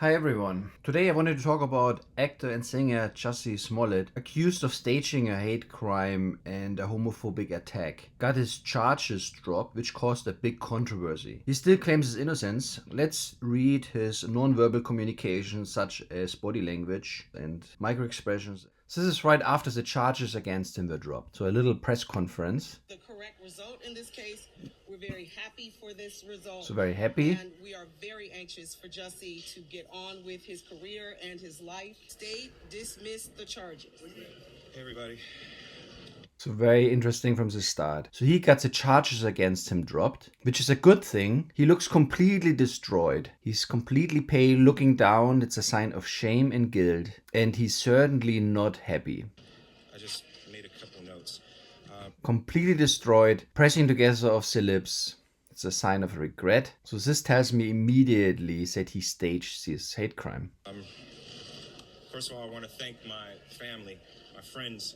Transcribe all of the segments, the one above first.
Hi everyone. Today I wanted to talk about actor and singer Jussie Smollett, accused of staging a hate crime and a homophobic attack. Got his charges dropped, which caused a big controversy. He still claims his innocence. Let's read his non-verbal communication, such as body language and microexpressions. So this is right after the charges against him were dropped. So a little press conference. The correct result in this case. We're very happy for this result. So very happy. And we are very anxious for Jussie to get on with his career and his life. State dismissed the charges. Hey everybody. So very interesting from the start. So he got the charges against him dropped, which is a good thing. He looks completely destroyed. He's completely pale, looking down. It's a sign of shame and guilt. And he's certainly not happy. I just made a couple notes. Completely destroyed, pressing together of the lips. It's a sign of regret. So this tells me immediately that he staged this hate crime. First of all, I want to thank my family, my friends.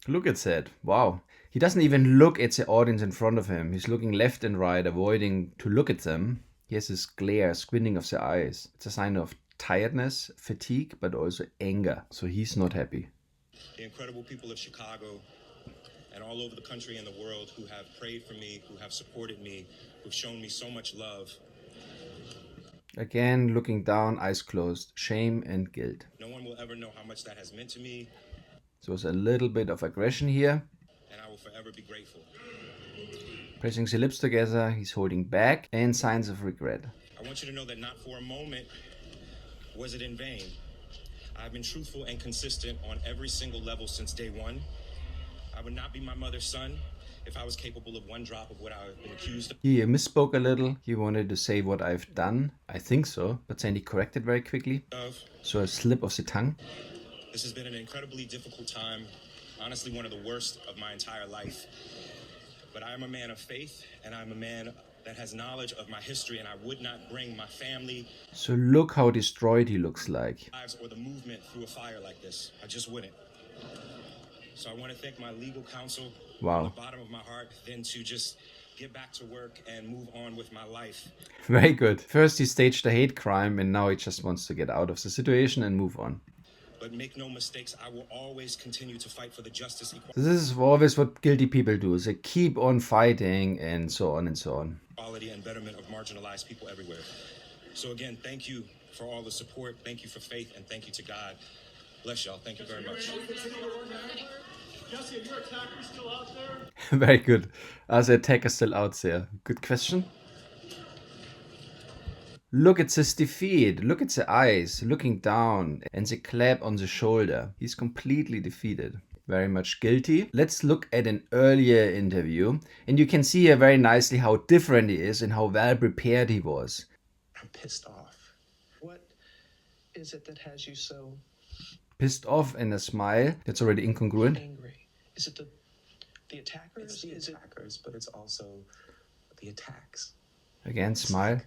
Look at that. Wow. He doesn't even look at the audience in front of him. He's looking left and right, avoiding to look at them. He has this glare, squinting of the eyes. It's a sign of tiredness, fatigue, but also anger. So he's not happy. The incredible people of Chicago and all over the country and the world who have prayed for me, who have supported me, who've shown me so much love. Again, looking down, eyes closed, shame and guilt. No one will ever know how much that has meant to me. So there's a little bit of aggression here. And I will forever be grateful. Pressing the lips together, he's holding back, and signs of regret. I want you to know that not for a moment was it in vain. I've been truthful and consistent on every single level since day one. I would not be my mother's son if I was capable of one drop of what I've been accused of. He misspoke a little. He wanted to say what I've done. I think so. But then he corrected very quickly. So a slip of the tongue. This has been an incredibly difficult time, honestly one of the worst of my entire life. But I am a man of faith, and I'm a man that has knowledge of my history, and I would not bring my family. So look how destroyed he looks like. Lives or the movement through a fire like this. I just wouldn't. So I want to thank my legal counsel from the bottom of my heart, then to just get back to work and move on with my life. Very good. First he staged a hate crime, and now he just wants to get out of the situation and move on. But make no mistakes, I will always continue to fight for the justice, equality. This is always what guilty people do. They keep on fighting and so on and so on. Equality and betterment of marginalized people everywhere. So again, thank you for all the support. Thank you for faith, and thank you to God. Bless y'all. Thank you very much. Jussie, are your attackers still out there? Very good. Are the attackers still out there? Good question. Look at his defeat. Look at the eyes looking down and the clap on the shoulder. He's completely defeated. Very much guilty. Let's look at an earlier interview. And you can see here very nicely how different he is and how well prepared he was. I'm pissed off. What is it that has you so Pissed off and a smile. That's already incongruent. angry? Is it the attackers? It's the attackers, but it's also the attacks. Again, smile.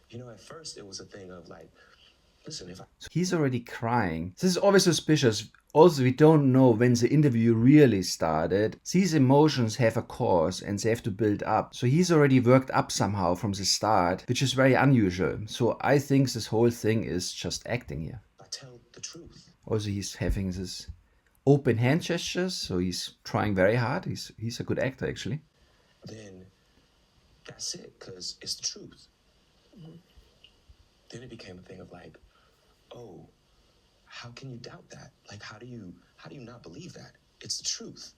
You know, at first it was a thing of like, listen, if I... So he's already crying. This is always suspicious. Also, we don't know when the interview really started. These emotions have a cause and they have to build up. So he's already worked up somehow from the start, which is very unusual. So I think this whole thing is just acting here. I tell the truth. Also, he's having this open hand gestures, so he's trying very hard. He's a good actor, actually. Then that's it, because it's the truth. Then it became a thing of like, oh, how can you doubt that? Like, how do you not believe that? It's the truth.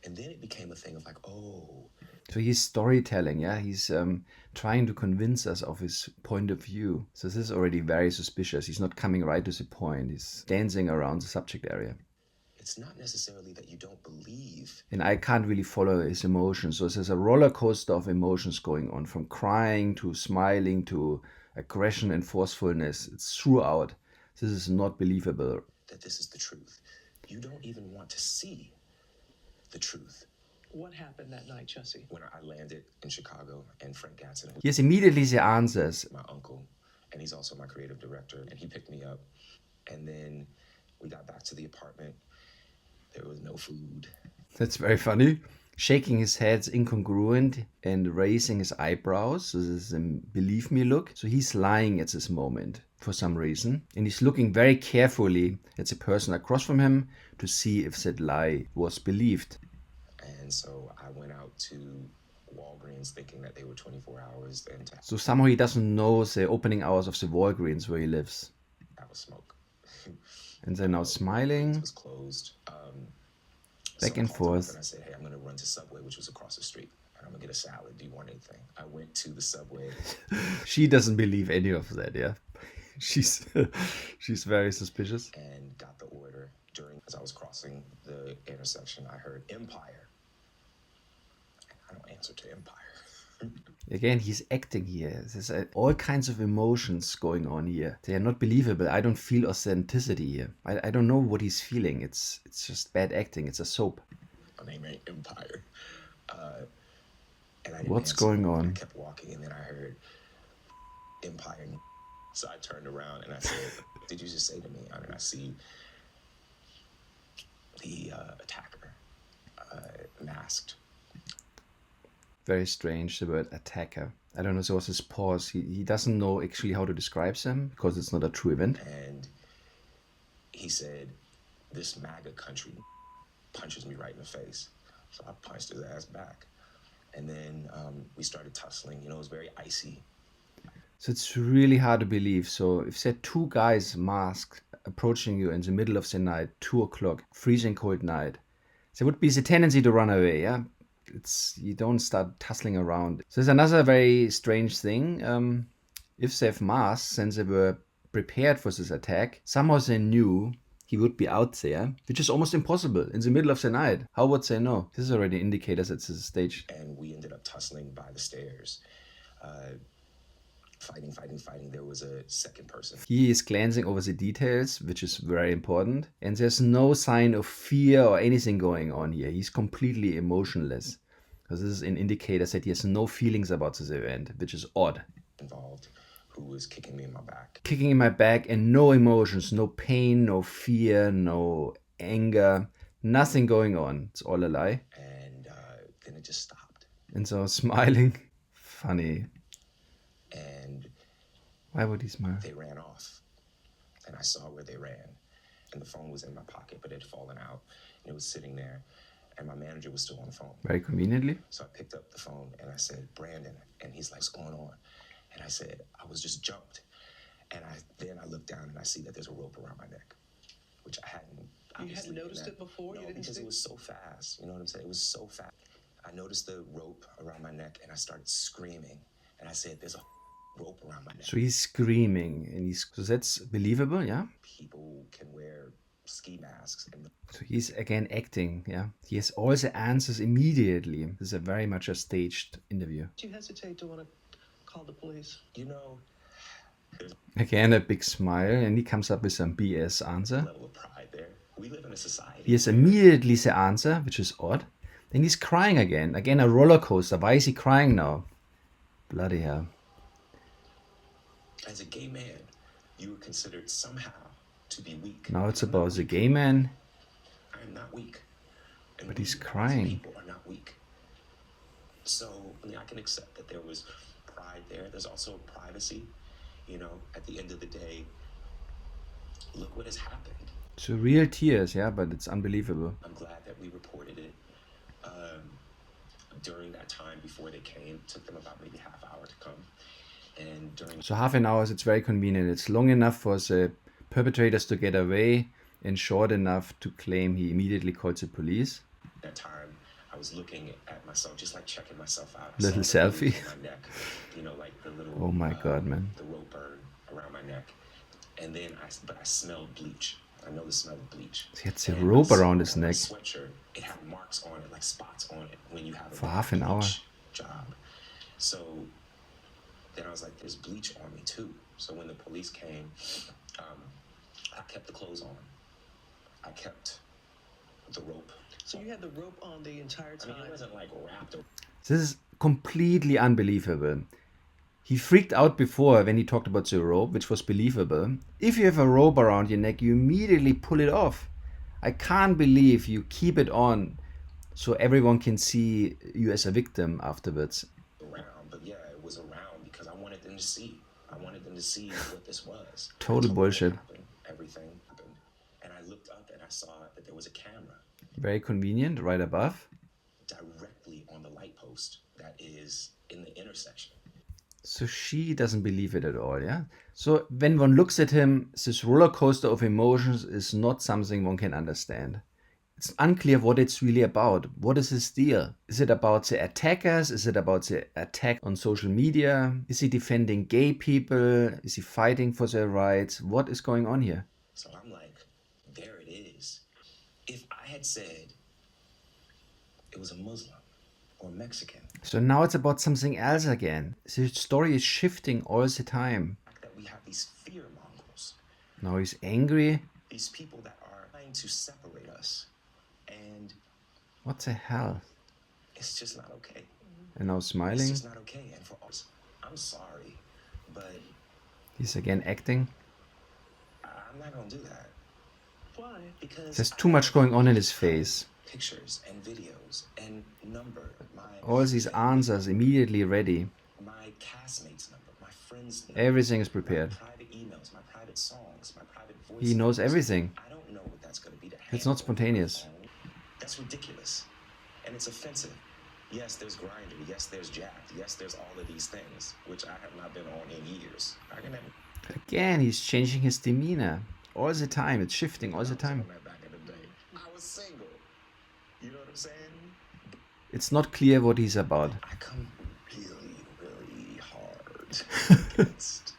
And then it became a thing of like, oh. So he's storytelling, yeah? He's trying to convince us of his point of view. So this is already very suspicious. He's not coming right to the point. He's dancing around the subject area. It's not necessarily that you don't believe. And I can't really follow his emotions. So there's a roller coaster of emotions going on, from crying to smiling to aggression and forcefulness. It's throughout. This is not believable. That this is the truth. You don't even want to see the truth. What happened that night, Jussie? When I landed in Chicago and Frank Gatson, Here's immediately the answers. my uncle, and he's also my creative director, and he picked me up. And then we got back to the apartment. There was no food. That's very funny. shaking his head's incongruent and raising his eyebrows. So this is a believe me look. So he's lying at this moment for some reason. And he's looking very carefully at the person across from him to see if that lie was believed. And so I went out to Walgreens thinking that they were 24 hours and to So somehow he doesn't know the opening hours of the Walgreens where he lives. have a smoke. And they're now Walgreens smiling. was closed. Back So I and called them up forth. And I said, hey, I'm going to run to Subway, which was across the street. And I'm going to get a salad. Do you want anything? I went to the Subway. She doesn't believe any of that, yeah. She's very suspicious. And got the order. As I was crossing the intersection, I heard Empire. I don't answer to Empire. Again, he's acting here. There's all kinds of emotions going on here. They are not believable. I don't feel authenticity here. I don't know what he's feeling. It's just bad acting. It's a soap. My name ain't Empire. And I didn't What's answer. going on? I kept walking, and then I heard Empire. So I turned around and I said, did you just say to me? And I see the attacker masked. Very strange, the word attacker. I don't know, there was his pause. He doesn't know actually how to describe them because it's not a true event. And he said, this MAGA country punches me right in the face. So I punched his ass back. And then we started tussling. You know, it was very icy. So it's really hard to believe. So if there are two guys masked approaching you in the middle of the night, 2 o'clock, freezing cold night, there would be the tendency to run away, yeah? You don't start tussling around. So there's another very strange thing. If they have masks and they were prepared for this attack, somehow they knew he would be out there, which is almost impossible in the middle of the night. How would they know? This is already indicators at this stage. And we ended up tussling by the stairs. Fighting. There was a second person. He is glancing over the details, which is very important. And there's no sign of fear or anything going on here. He's completely emotionless. Because this is an indicator that he has no feelings about this event, which is odd. Involved who was kicking me in my back. Kicking in my back and no emotions, no pain, no fear, no anger, nothing going on. It's all a lie. And then it just stopped. And so smiling. Funny. And why would he smile? they ran off. And I saw where they ran. And the phone was in my pocket, but it had fallen out. And it was sitting there. And my manager was still on the phone. Very conveniently. So I picked up the phone and I said, Brandon. And he's like, what's going on? And I said, I was just jumped. And then I looked down and I see that there's a rope around my neck, which I hadn't. You hadn't noticed it before? No, You didn't because see? it was so fast. You know what I'm saying? It was so fast. I noticed the rope around my neck and I started screaming. And I said, there's a rope around my neck. So he's screaming. So that's believable, yeah? People can wear ski masks. And So he's again acting, yeah? He has all the answers immediately. This is a very much a staged interview. Do you hesitate to want to call the police? you know, there's Again, a big smile, and he comes up with some BS a answer. level of pride there. We live in a society. He has immediately the answer, which is odd. Then he's crying again. Again, a roller coaster. Why is he crying now? Bloody hell. As a gay man, you were considered somehow to be weak. Now it's I'm not about the weak. gay man. I am not weak. And But we he's as crying. People are not weak. So I mean, I can accept that there was pride there. There's also privacy. You know, at the end of the day, look what has happened. So real tears, yeah, but it's unbelievable. I'm glad that we reported it during that time before they came. It took them about maybe half hour to come. And during So half an hour, it's very convenient. It's long enough for the perpetrators to get away and short enough to claim he immediately called the police. that time, I was looking at myself, just like checking myself out. I Little saw the selfie. bruise on my neck, you know, like the little. Oh my God, man. The rope burn around my neck, and then I smelled bleach. I know the smell of bleach. He had the And rope my around his my neck. Sweatshirt, it had marks on it, like spots on it, when you have a For bad half an hour. bleach job. So then I was like, there's bleach on me too. So when the police came, I kept the clothes on. I kept the rope. So you had the rope on the entire I time. mean, it wasn't like wrapped around. This is completely unbelievable. He freaked out before when he talked about the rope, which was believable. If you have a rope around your neck, you immediately pull it off. I can't believe you keep it on so everyone can see you as a victim afterwards. Around, but yeah, it was around because I wanted them to see. I wanted them to see what this was. Total I told them bullshit. what happened, everything happened. And I looked up and I saw that there was a camera Very convenient, right above. directly on the light post that is in the intersection. So she doesn't believe it at all, yeah? So when one looks at him, this roller coaster of emotions is not something one can understand. It's unclear what it's really about. What is his deal? Is it about the attackers? Is it about the attack on social media? Is he defending gay people? Is he fighting for their rights? What is going on here? So I'm like, there it is. If I had said it was a Muslim or Mexican, So now it's about something else again. The story is shifting all the time. that we have these fear mongers, Now he's angry. these people that are trying to separate us, and What the hell? it's just not okay. And now It's smiling. just not okay. And for us, I'm sorry, but He's again acting. I'm not gonna do that. Why? Because There's too much going on in his face. Pictures and videos and number All these answers immediately ready. my castmates' number, my friends' number, Everything is prepared. my private emails, my private songs, my private voice. He knows notes. everything. I don't know what that's gonna be to It's not handle spontaneous. on my phone. That's ridiculous, and it's offensive. Yes, there's Grindr. Yes, there's Jacked. Yes, there's all of these things, which I have not been on in years. I can have Again, he's changing his demeanor. All the time. It's shifting all the time. on that back in the day. I was single. You know what I'm saying? It's not clear what he's about. I come really, really hard against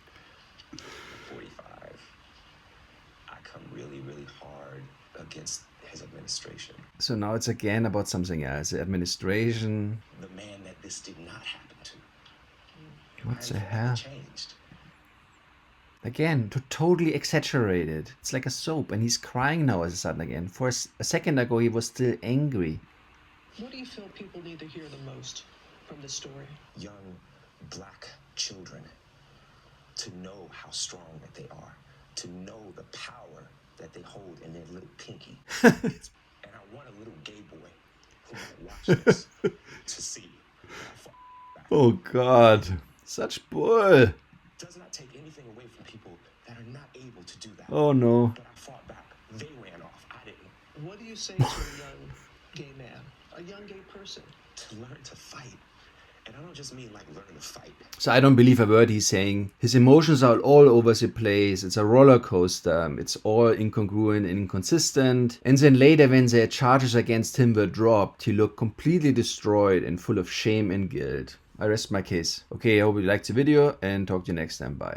45. I come really, really hard against his administration. So now it's again about something else. The administration. The man that this did not happen to. What the Has hell? changed. Again, totally exaggerated. It's like a soap, and he's crying now all of a sudden again. For a second ago, he was still angry. What do you feel people need to hear the most from this story? Young black children to know how strong that they are, to know the power that they hold in their little pinky. And I want a little gay boy who might watch this to see how far back. Oh God, such bull. Does not take anything away from people that are not able to do that. Oh no. But I fought back. They ran off. I didn't. What do you say to a young gay man, a young gay person? To learn to fight. And I don't just mean like learn to fight. So I don't believe a word he's saying. His emotions are all over the place. It's a roller coaster. It's all incongruent and inconsistent. And then later when the charges against him were dropped, he looked completely destroyed and full of shame and guilt. I rest my case. Okay, I hope you liked the video and talk to you next time. Bye.